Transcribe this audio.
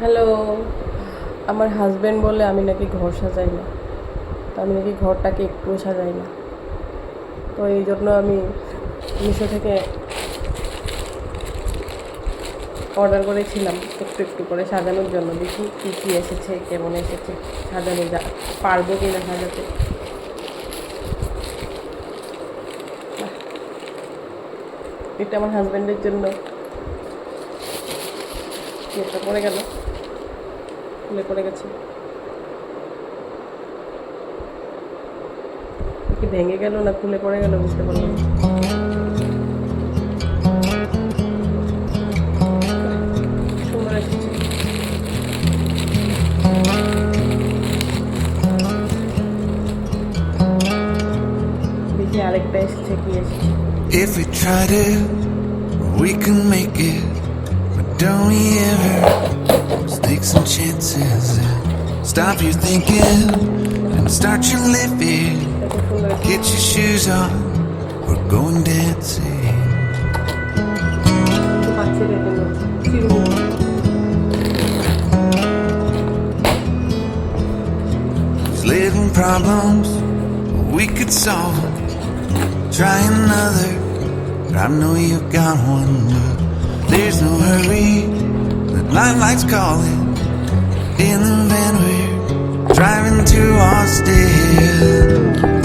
Hello. আমার husband বলে আমি নাকি ঘর সাজাই না, তো আমি নাকি ঘরটাকে একটুও সাজাই না। তো এই জন্য আমি মিশো থেকে অর্ডার করেছিলাম একটু একটু করে সাজানোর জন্য। দেখি কী কী এসেছে, কেমন এসেছে, সাজানো যা পারবো কি না সাজাতে। এটা আমার হাজব্যান্ডের জন্য। এটা পড়ে গেল, খুলে পড়ে গেছে। কি ভেঙে গেল না খুলে পড়ে গেল বুঝতে পারলাম না। সুন্দর এসেছে। দেখি আরেকটা এসেছে, কি এসেছে। If we tried it, we can make it. But don't we ever just take some chances and stop your thinking and start your living. Get your shoes on, we're going dancing. These little problems, we could solve them. Try another, but I know you got one. But there's no hurry, the light's calling. In the van we're driving to Austin.